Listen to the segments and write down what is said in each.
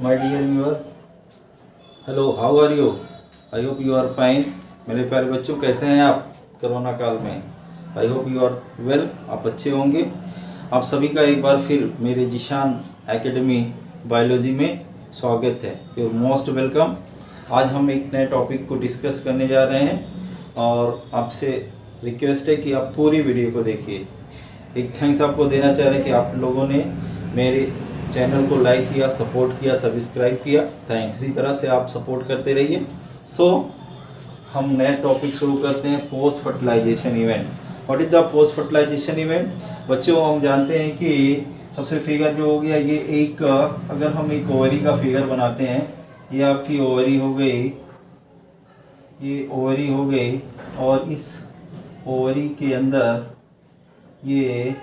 My dear viewer, hello, how are you? I hope you are fine. मेरे प्यारे बच्चों, कैसे हैं आप कोरोना काल में? I hope you are well, आप अच्छे होंगे। आप सभी का एक बार फिर मेरे जिशान एकेडमी बायोलॉजी में स्वागत है। You most welcome. आज हम एक नए टॉपिक को डिस्कस करने जा रहे हैं और आपसे रिक्वेस्ट है कि आप पूरी वीडियो को देखिए। एक थैंक्स आपको देना चाह रहे हैं कि आप लोगों ने मेरे चैनल को लाइक किया, सपोर्ट किया, सब्सक्राइब किया। थैंक्स। इसी तरह से आप सपोर्ट करते रहिए। सो हम नए टॉपिक शुरू करते हैं, post fertilization event. What is the post fertilization event? बच्चों, हम जानते हैं कि सबसे फिगर जो हो गया ये एक, अगर हम एक ओवरी का फिगर बनाते हैं, ये आपकी ओवरी हो गई, ये ओवरी हो गई और इस ओवरी के अंदर ये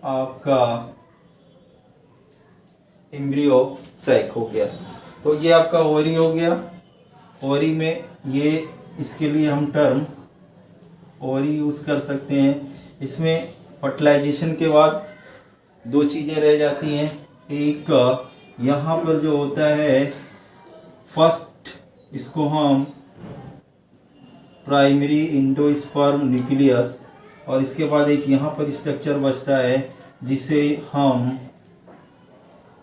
आपका एम्ब्रियो सैक हो गया। तो ये आपका ओवरी हो गया। ओवरी में ये, इसके लिए हम टर्म ओवरी यूज़ कर सकते हैं। इसमें फर्टिलाइजेशन के बाद दो चीज़ें रह जाती हैं। एक यहाँ पर जो होता है फर्स्ट, इसको हम प्राइमरी एंडोस्पर्म न्यूक्लियस, और इसके बाद एक यहाँ पर स्ट्रक्चर बचता है जिसे हम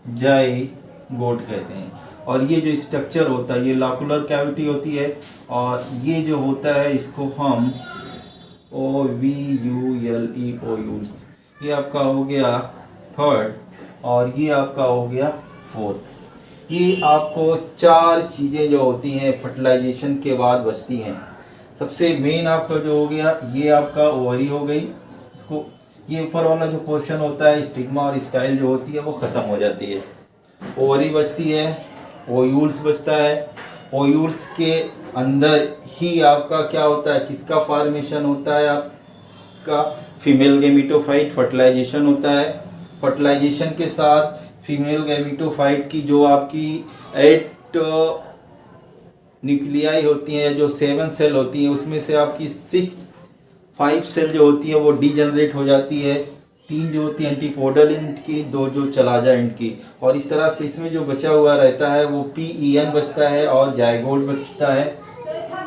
जाइगोट कहते हैं। और ये जो स्ट्रक्चर होता है ये लॉकुलर कैविटी होती है, और ये जो होता है इसको हम OVULE ओव्यूल्स, ये आपका हो गया थर्ड और ये आपका हो गया फोर्थ। ये आपको चार चीज़ें जो होती हैं फर्टिलाइजेशन के बाद बचती हैं। सबसे मेन आपका जो हो गया ये आपका ओवरी हो गई। इसको, ये ऊपर वाला जो पोर्शन होता है स्टिग्मा और स्टाइल जो होती है वो ख़त्म हो जाती है। ओवरी बचती है, ओव्यूल्स बचता है। ओव्यूल्स के अंदर ही आपका क्या होता है, किसका फॉर्मेशन होता है, आपका फीमेल गैमेटोफाइट फर्टिलाइजेशन होता है। फर्टिलाइजेशन के साथ फीमेल गैमेटोफाइट की जो आपकी 8 न्यूक्लियाई होती हैं, जो 7 सेल होती हैं, उसमें से आपकी 5 सेल जो होती है वो डीजनरेट हो जाती है। 3 जो होती है एंटीपोडल एंड की, 2 जो चलाजा एंड की, और इस तरह से इसमें जो बचा हुआ रहता है वो PEN बचता है और जाइगोट बचता है।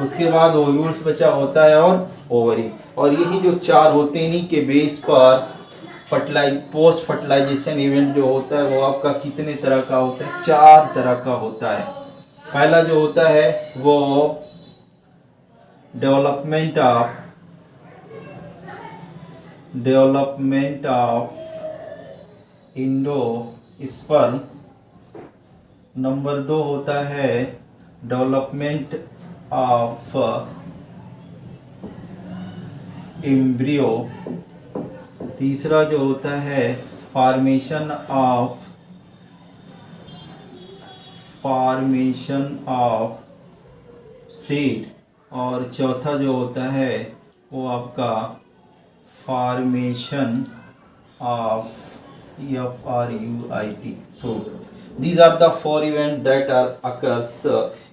उसके बाद ओव्यूल्स बचा होता है और ओवरी, और यही जो चार होते हैं इन्हीं के बेस पर पोस्ट फर्टिलाइजेशन इवेंट जो होता है वो आपका कितने तरह का होता है, 4 तरह का होता है। पहला जो होता है वो डेवलपमेंट ऑफ इंडोस्पर्म। नंबर 2 होता है डेवलपमेंट ऑफ एम्ब्रियो। तीसरा जो होता है फॉर्मेशन ऑफ सीड, और चौथा जो होता है वो आपका formation of fruit. These are the 4 events that are occurs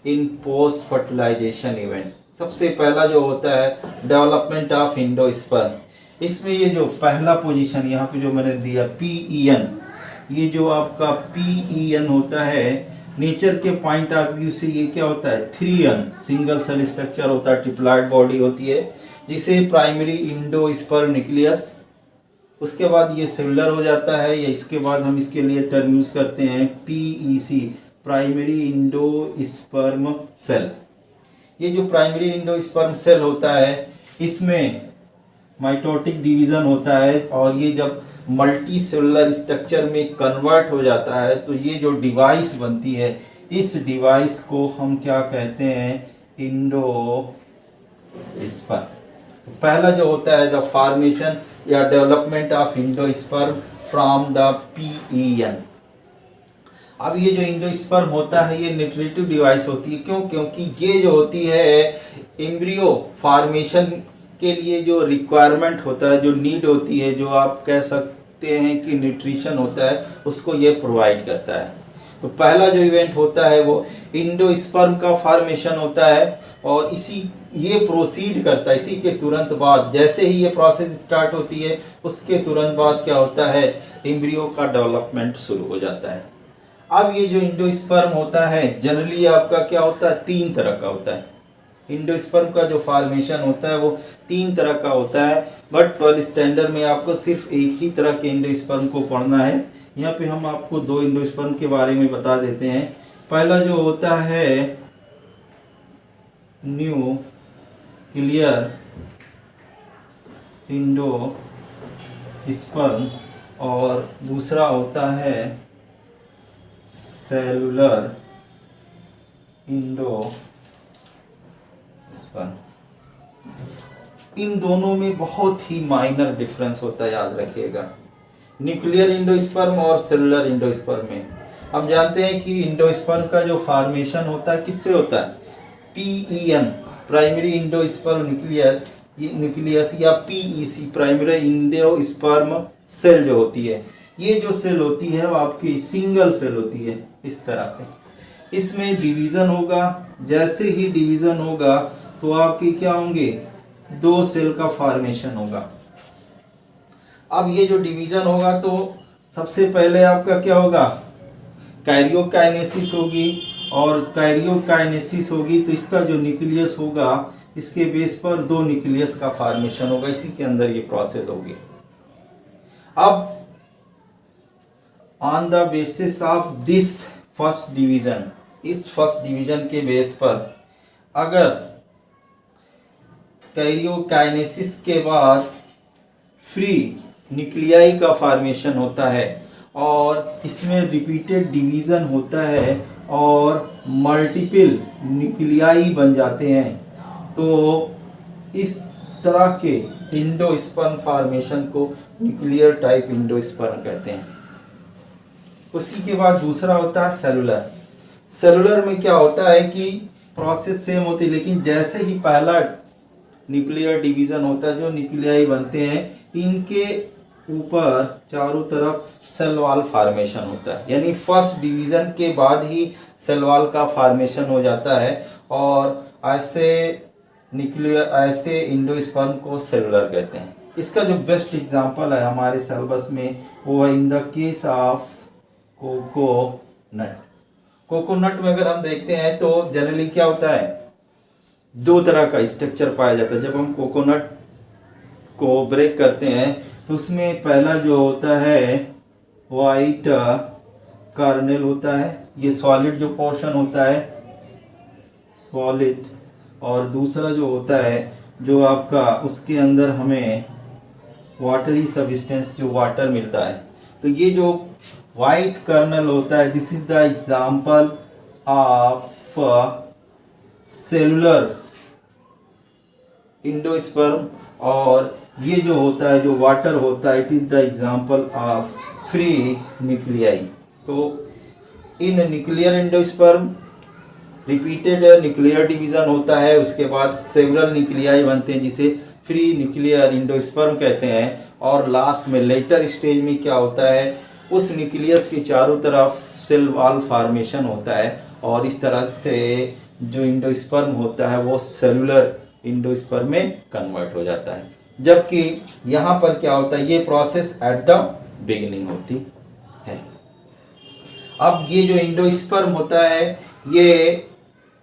in post fertilization event. सबसे पहला जो होता है डेवलपमेंट ऑफ इंडोस्पर्म। इसमें ये जो पहला पोजीशन यहाँ पे जो मैंने दिया PEN, ये जो आपका PEN होता है नेचर के पॉइंट ऑफ व्यू से ये क्या होता है 3N सिंगल सेल स्ट्रक्चर होता है, ट्रिप्लॉइड बॉडी होती है जिसे प्राइमरी इंडोस्पर्म न्यूक्लियस। उसके बाद ये सेलुलर हो जाता है, या इसके बाद हम इसके लिए टर्म यूज करते हैं PEC, प्राइमरी इंडोस्पर्म सेल। ये जो प्राइमरी इंडोस्पर्म सेल होता है इसमें माइटोटिक डिवीजन होता है, और ये जब मल्टी सेलुलर स्ट्रक्चर में कन्वर्ट हो जाता है तो ये जो डिवाइस बनती है, इस डिवाइस को हम क्या कहते हैं, इंडोस्पर्म। पहला जो होता है द फॉर्मेशन या development of endosperm from the PEN। अब ये जो इंडोस्पर्म होता है ये न्यूट्रिटिव डिवाइस होती है। क्यों? क्योंकि ये जो होती है एम्ब्रियो फॉर्मेशन के लिए जो रिक्वायरमेंट होता है, जो नीड होती है, जो आप कह सकते हैं कि न्यूट्रिशन होता है, उसको ये प्रोवाइड करता है। तो पहला जो इवेंट होता है वो इंडोस्पर्म का फॉर्मेशन होता है, और ये प्रोसीड करता है। इसी के तुरंत बाद, जैसे ही ये प्रोसेस स्टार्ट होती है उसके तुरंत बाद क्या होता है, एम्ब्रियो का डेवलपमेंट शुरू हो जाता है। अब ये जो इंडोस्पर्म होता है जनरली आपका क्या होता है, 3 तरह का होता है। इंडोस्पर्म का जो फॉर्मेशन होता है वो 3 तरह का होता है, बट 12 स्टैंडर्ड में आपको सिर्फ एक ही तरह के इंडोस्पर्म को पढ़ना है। यहाँ पे हम आपको 2 इंडोस्पर्म के बारे में बता देते हैं। पहला जो होता है न्यूक्लियर इंडोस्पर्म और दूसरा होता है सेलुलर इंडोस्पर्म। इन दोनों में बहुत ही माइनर डिफरेंस होता है, याद रखिएगा, न्यूक्लियर इंडोस्पर्म और सेलुलर इंडोस्पर्म में। हम जानते हैं कि इंडोस्पर्म का जो फॉर्मेशन होता है किससे होता है, PEN प्राइमरी इंडोस्पर्म न्यूक्लियस या PEC प्राइमरी इंडोस्पर्म सेल जो होती है, ये जो सेल होती है वो आपकी सिंगल सेल होती है इस तरह से। इसमें डिवीज़न होगा, जैसे ही डिवीज़न होगा तो आपके क्या होंगे, 2 सेल का फॉर्मेशन होगा। अब ये जो डिवीज़न होगा तो सबसे पहले आपका क्या होगा, कैरियोकाइनेसिस होगी, और कैरियोकाइनेसिस होगी तो इसका जो न्यूक्लियस होगा इसके बेस पर 2 न्यूक्लियस का फॉर्मेशन होगा, इसी के अंदर ये प्रोसेस होगी। अब on the basis of this first division, इस फर्स्ट डिवीजन के बेस पर अगर कैरियोकाइनेसिस के बाद फ्री न्यूक्लियाई का फॉर्मेशन होता है और इसमें रिपीटेड डिवीज़न होता है और मल्टीपल न्यूक्लियाई बन जाते हैं, तो इस तरह के इंडोस्पर्म फॉर्मेशन को न्यूक्लियर टाइप इंडोस्पर्म कहते हैं। उसी के बाद दूसरा होता है सेलुलर। सेलुलर में क्या होता है कि प्रोसेस सेम होती है, लेकिन जैसे ही पहला न्यूक्लियर डिवीज़न होता है, जो न्यूक्लियाई बनते हैं, इनके ऊपर चारों तरफ सेल वॉल फॉर्मेशन होता है, यानी फर्स्ट डिवीज़न के बाद ही सेल वॉल का फॉर्मेशन हो जाता है, और ऐसे इंडोस्पर्म को सेलुलर कहते हैं। इसका जो बेस्ट एग्जांपल है हमारे सिलेबस में वो है in the case of coconut. Coconut में अगर हम देखते हैं तो जनरली क्या होता है, 2 तरह का स्ट्रक्चर पाया जाता है। जब हम कोकोनट को ब्रेक करते हैं तो उसमें पहला जो होता है वाइट कर्नेल होता है, ये सॉलिड जो पोर्शन होता है सॉलिड, और दूसरा जो होता है जो आपका उसके अंदर हमें वाटरी सब्सटेंस जो वाटर मिलता है। तो ये जो वाइट कर्नल होता है, this is the example of cellular endosperm, और ये जो होता है जो वाटर होता है, it is the example of free nuclei. तो इन nuclear endosperm repeated nuclear division होता है, उसके बाद सेवरल न्यूक्लियाई बनते हैं जिसे फ्री न्यूक्लियर इंडोस्पर्म कहते हैं, और लास्ट में लेटर स्टेज में क्या होता है, उस न्यूक्लियस के चारों तरफ सेल वॉल फॉर्मेशन होता है, और इस तरह से जो इंडोस्पर्म होता है वो सेलुलर इंडोस्पर्म में कन्वर्ट हो जाता है। जबकि यहाँ पर क्या होता है, ये प्रोसेस एट द बिगिनिंग होती है। अब ये जो इंडोस्पर्म होता है ये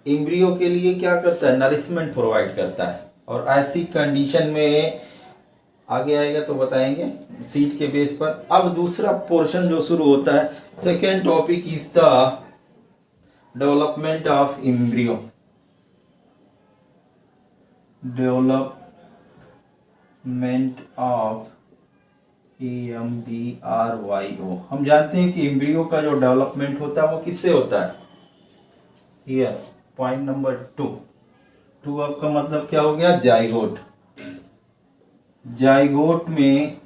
एम्ब्रियो के लिए क्या करता है, नरिशमेंट प्रोवाइड करता है, और ऐसी कंडीशन में आगे आएगा तो बताएंगे सीड के बेस पर। अब दूसरा पोर्शन जो शुरू होता है, second topic is the development of embryo. Development of EMBRYO। हम जानते हैं कि एम्ब्रियो का जो डेवलपमेंट होता है वो किससे होता है, हियर पॉइंट नंबर 2 आपका मतलब क्या हो गया, जाइगोट। जाइगोट में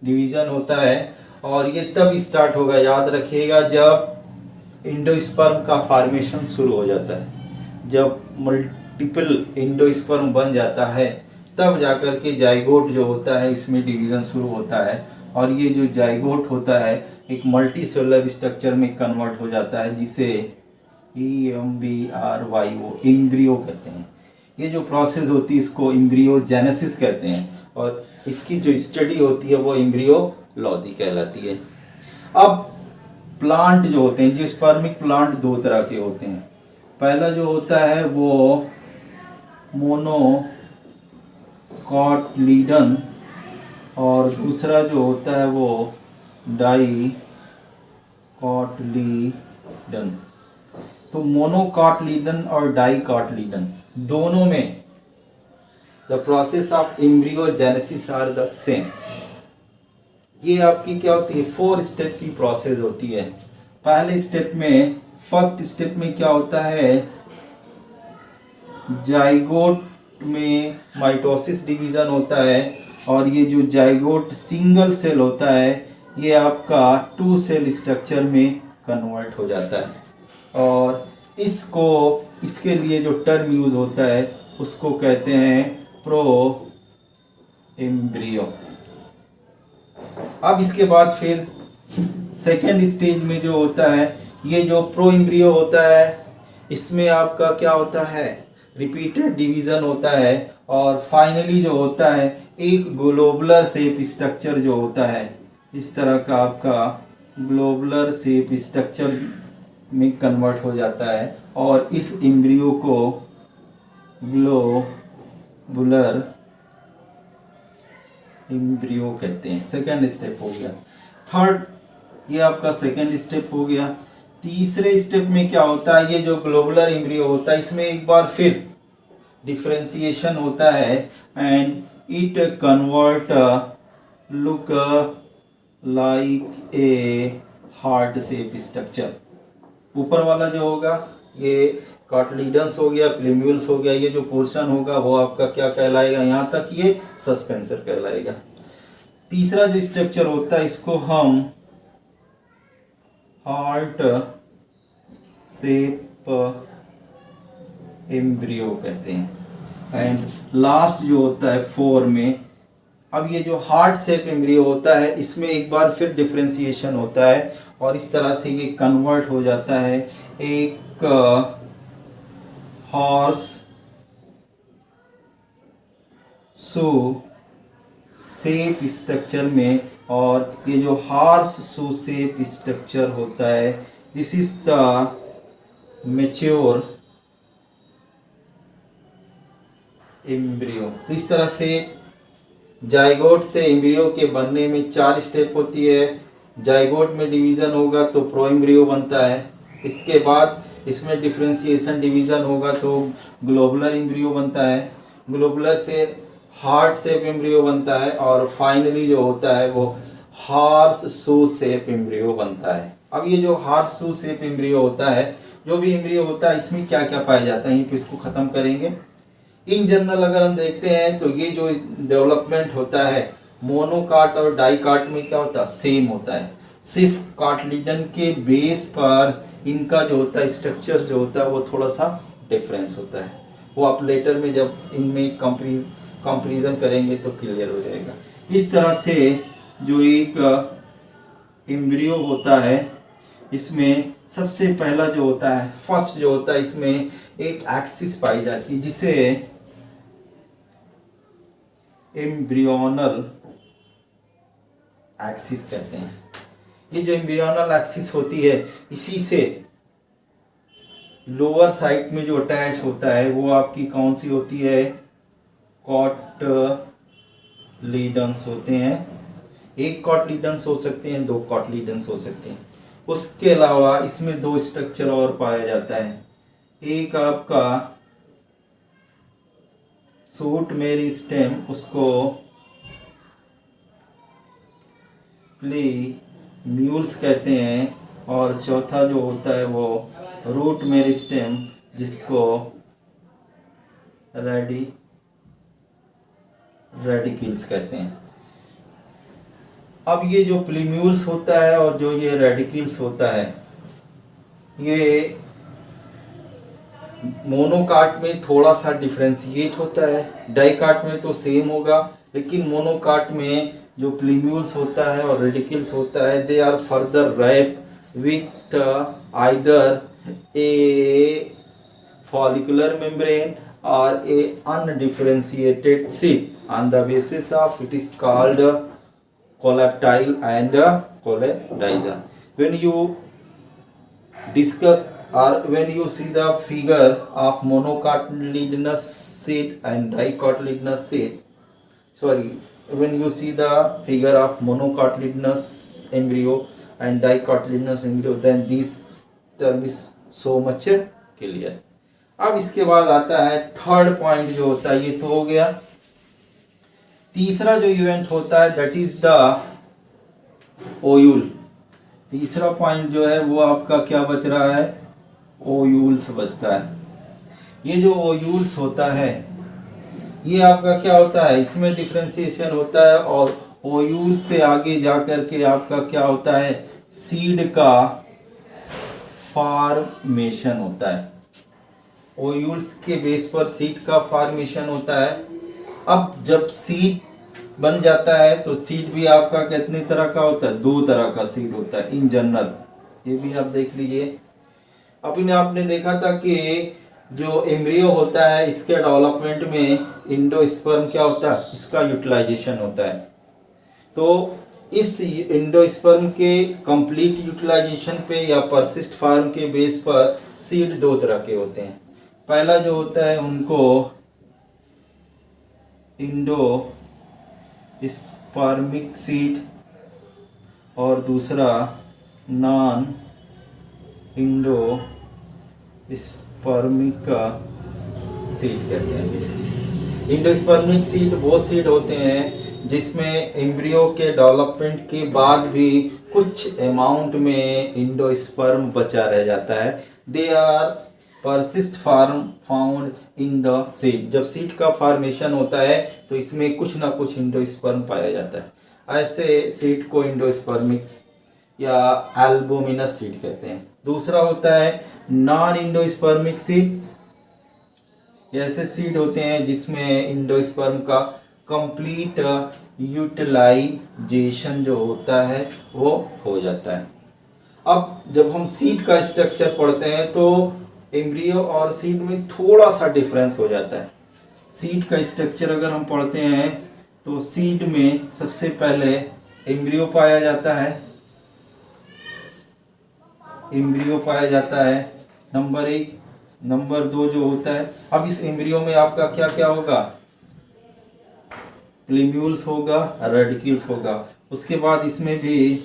डिवीज़न होता है, और ये तब स्टार्ट होगा, याद रखिएगा, जब इंडोस्पर्म का फॉर्मेशन शुरू हो जाता है। जब मल्टीपल इंडोस्पर्म बन जाता है तब जाकर के जाइगोट जो होता है इसमें डिवीज़न शुरू होता है, और ये जो जाइगोट होता है एक मल्टी सेलुलर स्ट्रक्चर में कन्वर्ट हो जाता है, जिसे EMBRYO एम्ब्रियो कहते हैं। ये जो प्रोसेस होती है इसको एम्ब्रियोजेनेसिस कहते हैं, और इसकी जो स्टडी होती है वो एम्ब्रियोलॉजी कहलाती है। अब प्लांट जो होते हैं, जियोस्पर्मिक प्लांट दो तरह के होते हैं। पहला जो होता है वो मोनोकॉटलीडन और दूसरा जो होता है वो डाइकॉटलीडन। तो मोनोकॉटलीडन और डाइकॉटलीडन दोनों में the process of embryogenesis are the same. ये आपकी क्या होती है, 4 स्टेप की प्रोसेस होती है। पहले स्टेप में, फर्स्ट स्टेप में क्या होता है, जाइगोट में माइटोसिस डिवीजन होता है और ये जो जाइगोट सिंगल सेल होता है ये आपका 2 सेल स्ट्रक्चर में कन्वर्ट हो जाता है। और इसके लिए जो टर्म यूज होता है उसको कहते हैं प्रो एम्ब्रियो। अब इसके बाद फिर सेकेंड स्टेज में जो होता है, ये जो प्रो एम्ब्रियो होता है इसमें आपका क्या होता है, रिपीटेड डिवीजन होता है और फाइनली जो होता है एक ग्लोबुलर शेप स्ट्रक्चर जो होता है, इस तरह का आपका ग्लोबुलर शेप स्ट्रक्चर में कन्वर्ट हो जाता है और इस एम्ब्रियो को ग्लोबुलर एम्ब्रियो कहते हैं। सेकेंड स्टेप हो गया। थर्ड, ये आपका सेकेंड स्टेप हो गया। तीसरे स्टेप में क्या होता है, ये जो ग्लोबुलर एम्ब्रियो होता है इसमें एक बार फिर डिफरेंशिएशन होता है and it convert look like a heart shape structure. ऊपर वाला जो होगा ये कॉटलीडन्स हो गया, प्लेम्यूल्स हो गया, ये जो पोर्शन होगा वो आपका क्या कहलाएगा, यहाँ तक ये सस्पेंसर कहलाएगा। तीसरा जो स्ट्रक्चर होता है इसको हम हार्ट शेप एम्ब्रियो कहते हैं। एंड लास्ट जो होता है 4 में, अब ये जो हार्ट शेप एम्ब्रियो होता है इसमें एक बार फिर डिफरेंशिएशन होता है और इस तरह से ये कन्वर्ट हो जाता है एक हॉर्स शू शेप स्ट्रक्चर में। और ये जो हॉर्स शू शेप स्ट्रक्चर होता है this is the mature embryo. तो इस तरह से जाइगोट से एम्ब्रियो के बनने में 4 स्टेप होती है। जाइगोट में डिवीजन होगा तो प्रो एम्ब्रियो बनता है, इसके बाद इसमें डिफरेंशिएशन डिवीजन होगा तो ग्लोबुलर एम्ब्रियो बनता है, ग्लोबुलर से हार्ट शेप एम्ब्रियो बनता है और फाइनली जो होता है वो हॉर्स शू शेप एम्ब्रियो बनता है। अब ये जो हॉर्स शू शेप एम्ब्रियो होता है, जो भी एम्ब्रियो होता है इसमें क्या क्या पाया जाता है, यहीं पे इसको खत्म करेंगे। इन जनरल अगर हम देखते हैं तो ये जो डेवलपमेंट होता है मोनोकाट और डाइकाट में क्या होता है, सेम होता है। सिर्फ कार्टिलेजन के बेस पर इनका जो होता है स्ट्रक्चर जो होता है वो थोड़ा सा डिफरेंस होता है, वो आप लेटर में जब इनमें कंपैरिजन करेंगे तो क्लियर हो जाएगा। इस तरह से जो एक एम्ब्रियो होता है इसमें सबसे पहला जो होता है, फर्स्ट जो होता है इसमें एक एक्सिस पाई जाती है जिसे एम्ब्रियोनल एक्सिस कहते हैं। ये जो एम्ब्रियोनल एक्सिस होती है इसी से लोअर साइड में जो अटैच होता है वो आपकी कौन सी होती है, कॉटलीडन्स होते हैं। एक कॉटलीडन्स हो सकते हैं, 2 कॉटलीडन्स हो सकते हैं। उसके अलावा इसमें 2 स्ट्रक्चर और पाया जाता है, एक आपका सूट मेरिस्टेम, उसको प्लेम्यूल्स कहते हैं, और चौथा जो होता है वो रूट मेरिस्टेम जिसको रेडिकल्स कहते हैं। अब ये जो प्लेम्यूल्स होता है और जो ये रेडिकल्स होता है ये मोनोकाट में थोड़ा सा डिफरेंशिएट होता है, डाइकाट में तो सेम होगा, लेकिन मोनोकाट में जो प्लेम्यूल्स होता है और रेडिकल्स होता है they are further wrap with either a follicular membrane or a undifferentiated sheath on the basis of it is called coleoptile and coleodyza। when you discuss or when you see the figure of monocotyledonous seed and dicotyledonous seed, sorry, when you see the figure of monocotyledonous embryo and dicotyledonous embryo, then this term is so much clear. अब इसके बाद आता है third point जो होता है, ये तो हो गया। तीसरा जो इवेंट होता है दैट इज द ओयूल। तीसरा पॉइंट जो है वो आपका क्या बच रहा है, ओयूल्स बचता है। ये जो ओयूल्स होता है ये आपका क्या होता है, इसमें डिफ्रेंसिएशन होता है और ओयूल से आगे जाकर के आपका क्या होता है, सीड का फॉर्मेशन होता है। ओयूल्स के बेस पर सीड का फॉर्मेशन होता है। अब जब सीड बन जाता है तो सीड भी आपका कितने तरह का होता है, दो तरह का सीड होता है इन जनरल, ये भी आप देख लीजिए। अभी आपने देखा था कि जो एम्ब्रियो होता है इसके डेवलपमेंट में इंडोस्पर्म क्या होता है, इसका यूटिलाइजेशन होता है। तो इस इंडोस्पर्म के कंप्लीट यूटिलाइजेशन पे या परसिस्ट फॉर्म के बेस पर सीड दो तरह के होते हैं। पहला जो होता है उनको इंडो स्पर्मिक सीड और दूसरा नॉन इंडो स्पर्मिक सीड कहते हैं। इंडोस्पर्मिक सीड वो सीड होते हैं जिसमें एम्ब्रियो के डेवलपमेंट के बाद भी कुछ अमाउंट में इंडोस्पर्म बचा रह जाता है। They are persist form found in the seed. जब सीड का फॉर्मेशन होता है तो इसमें कुछ ना कुछ इंडोस्पर्म पाया जाता है। ऐसे सीड को इंडोस्पर्मिक या एल्बुमिनस सीड कहते हैं। दूसरा होता है नॉन इंडोस्पर्मिक सीड। ऐसे सीड होते हैं जिसमें इंडोस्पर्म का कंप्लीट यूटिलाइजेशन जो होता है वो हो जाता है। अब जब हम सीड का स्ट्रक्चर पढ़ते हैं तो एम्ब्रियो और सीड में थोड़ा सा डिफरेंस हो जाता है। सीड का स्ट्रक्चर अगर हम पढ़ते हैं तो सीड में सबसे पहले एम्ब्रियो पाया जाता है, एम्ब्रियो पाया जाता है नंबर 1। नंबर 2 जो होता है, अब इस एम्ब्रियो में आपका क्या क्या होगा, प्लीम्यूल्स होगा, रेडिक्यूल्स होगा। उसके बाद इसमें भी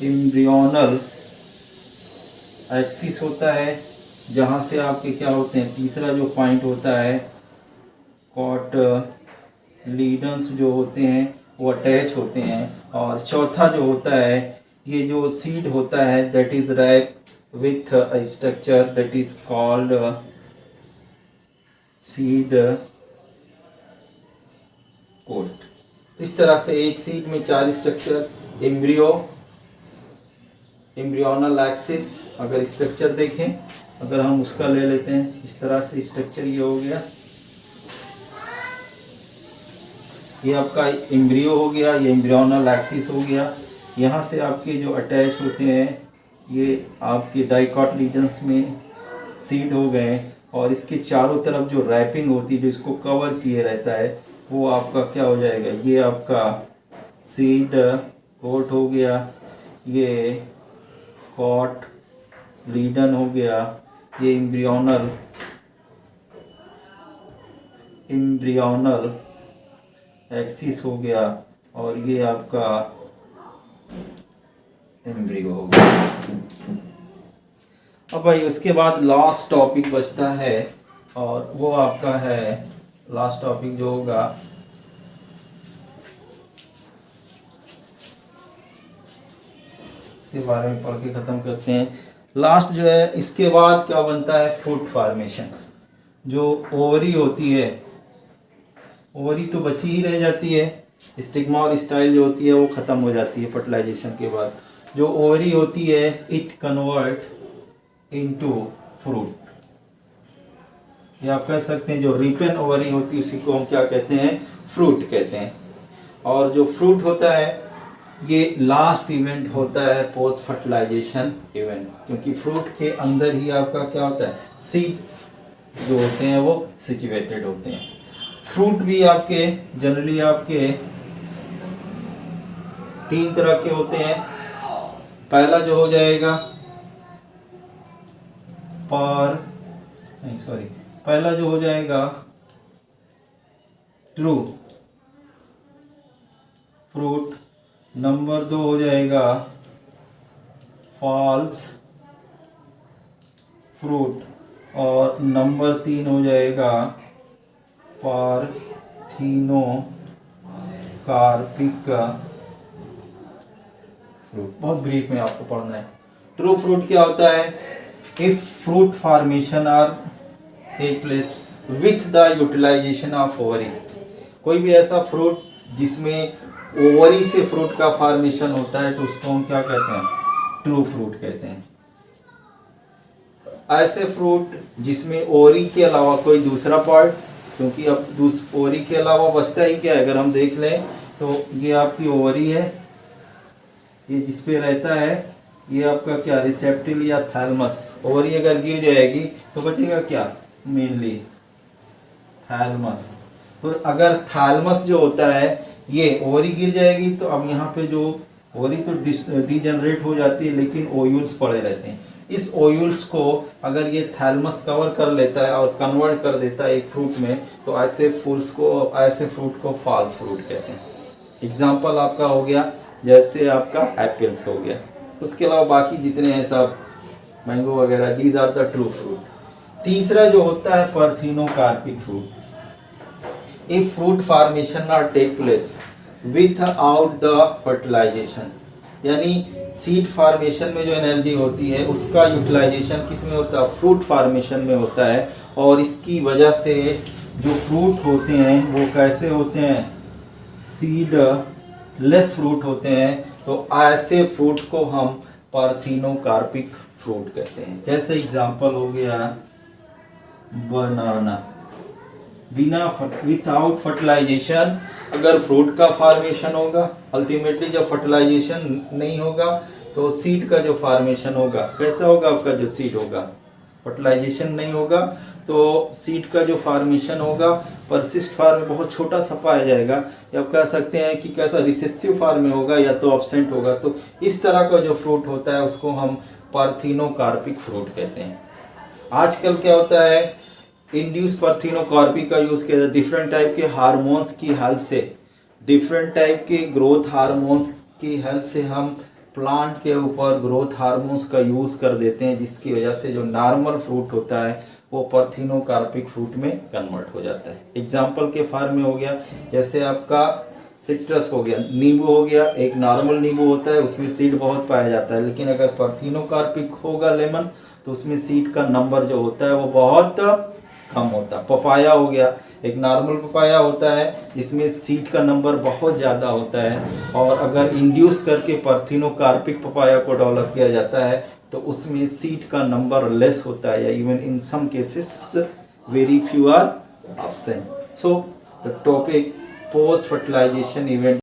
एम्ब्रियोनल एक्सिस होता है जहाँ से आपके क्या होते हैं, तीसरा जो पॉइंट होता है कॉटलीडन्स जो होते हैं वो अटैच होते हैं। और चौथा जो होता है ये जो सीड होता है that is wrap with a structure that is called seed coat. इस तरह से एक सीड में 4 स्ट्रक्चर, एम्ब्रियो, एम्ब्रियोनल एक्सिस, अगर स्ट्रक्चर देखें अगर हम उसका ले लेते हैं इस तरह से स्ट्रक्चर ये हो गया, ये आपका एम्ब्रियो हो गया, ये एम्ब्रियोनल एक्सिस हो गया। यहाँ से आपके जो अटैच होते हैं ये आपके डाइकोटिलेडन्स में सीड हो गए और इसके चारों तरफ जो रैपिंग होती है जो इसको कवर किए रहता है वो आपका क्या हो जाएगा, ये आपका सीड कोट हो गया, ये कॉट लीडन हो गया, ये एम्ब्रियोनल एक्सिस हो गया और ये आपका एम्ब्रियो हो गया। अब भाई उसके बाद लास्ट टॉपिक बचता है और वो आपका है लास्ट टॉपिक जो होगा इसके बारे में पढ़ के ख़त्म करते हैं। लास्ट जो है इसके बाद क्या बनता है, फ्रूट फॉर्मेशन। जो ओवरी होती है, ओवरी तो बची ही रह जाती है, स्टिग्मा और स्टाइल जो होती है वो ख़त्म हो जाती है फर्टिलाइजेशन के बाद। जो ओवरी होती है इट कन्वर्ट इनटू फ्रूट, या आप कह सकते हैं जो रिपन ओवरी होती है उसी को हम क्या कहते हैं, फ्रूट कहते हैं। और जो फ्रूट होता है ये लास्ट इवेंट होता है पोस्ट फर्टिलाइजेशन इवेंट, क्योंकि फ्रूट के अंदर ही आपका क्या होता है, सीड जो होते हैं वो सिचुएटेड होते हैं। फ्रूट भी आपके जनरली आपके 3 तरह के होते हैं। पहला जो हो जाएगा पहला जो हो जाएगा ट्रू फ्रूट, नंबर 2 हो जाएगा फॉल्स फ्रूट, और नंबर 3 हो जाएगा पार्थिनो कार्पिक का फ्रूट। बहुत ब्रीफ में आपको पढ़ना है। ट्रू फ्रूट क्या होता है? If fruit formation are take place with the utilization of ovary, कोई भी ऐसा फ्रूट जिसमें ओवरी से फ्रूट का फॉर्मेशन होता है तो उसको हम क्या कहते हैं? ट्रू फ्रूट कहते हैं। ऐसे फ्रूट जिसमें ओवरी के अलावा कोई दूसरा पार्ट, क्योंकि अब ओवरी के अलावा बचता ही क्या है, अगर हम देख लें तो ये आपकी ओवरी है, ये जिसपे रहता है ये आपका क्या रिसेप्टिल या थैलमस। ओवरी अगर गिर जाएगी तो बचेगा क्या? Mainly thalamus. तो अगर थैलमस जो होता है ये ओवरी गिर जाएगी तो अब यहाँ पे जो ओवरी तो डिजनरेट हो जाती है, लेकिन ओयूल्स पड़े रहते हैं। इस ओयूल्स को अगर ये थैलमस कवर कर लेता है और कन्वर्ट कर देता है एक फ्रूट में, तो ऐसे फ्रूट को फॉल्स फ्रूट कहते हैं। एग्जाम्पल आपका हो गया जैसे आपका एप्पल्स हो गया, उसके अलावा बाकी जितने हैं सब मैंगो वगैरह, these are the true fruit. तीसरा जो होता है parthenocarpic fruit. If fruit formation are take place without the fertilization, यानी सीड फॉर्मेशन में जो एनर्जी होती है उसका यूटिलाइजेशन किस में होता है? फ्रूट फॉर्मेशन में होता है। और इसकी वजह से जो फ्रूट होते हैं वो कैसे होते हैं? सीड लेस फ्रूट होते हैं। तो ऐसे फ्रूट को हम पार्थिनोकार्पिक फ्रूट कहते हैं। जैसे एग्जांपल हो गया बनाना। विदाउट फर्टिलाइजेशन अगर फ्रूट का फॉर्मेशन होगा, अल्टीमेटली जब फर्टिलाइजेशन नहीं होगा तो सीड का जो फॉर्मेशन होगा कैसा होगा? आपका जो सीड होगा, फर्टिलाइजेशन नहीं होगा तो सीड का जो फॉर्मेशन होगा परसिस्ट फॉर्म में बहुत छोटा सा पाया जाएगा, या आप कह सकते हैं कि कैसा रिसेसिव फॉर्म में होगा या तो एब्सेंट होगा। तो इस तरह का जो फ्रूट होता है उसको हम पार्थिनोकार्पिक फ्रूट कहते हैं। आजकल क्या होता है, इंड्यूस पार्थिनोकार्पी का यूज़ किया जाता है डिफरेंट टाइप के हार्मोन्स की हेल्प से, डिफरेंट टाइप के ग्रोथ हार्मोन्स की हेल्प से हम प्लांट के ऊपर ग्रोथ हार्मोन्स का यूज़ कर देते हैं, जिसकी वजह से जो नॉर्मल फ्रूट होता है वो पार्थिनोकार्पिक फ्रूट में कन्वर्ट हो जाता है। एग्जाम्पल के फॉर्म में हो गया जैसे आपका सिट्रस हो गया, नींबू हो गया। एक नॉर्मल नींबू होता है उसमें सीड बहुत पाया जाता है, लेकिन अगर पार्थिनोकार्पिक होगा लेमन तो उसमें सीड का नंबर जो होता है वो बहुत कम होता है। पपाया हो गया, एक नॉर्मल पपाया होता है जिसमें सीड का नंबर बहुत ज़्यादा होता है, और अगर इंड्यूस करके पार्थिनोकार्पिक पपाया को डेवलप किया जाता है तो उसमें सीड का नंबर लेस होता है, या even in some cases very few are absent. So the topic post fertilization event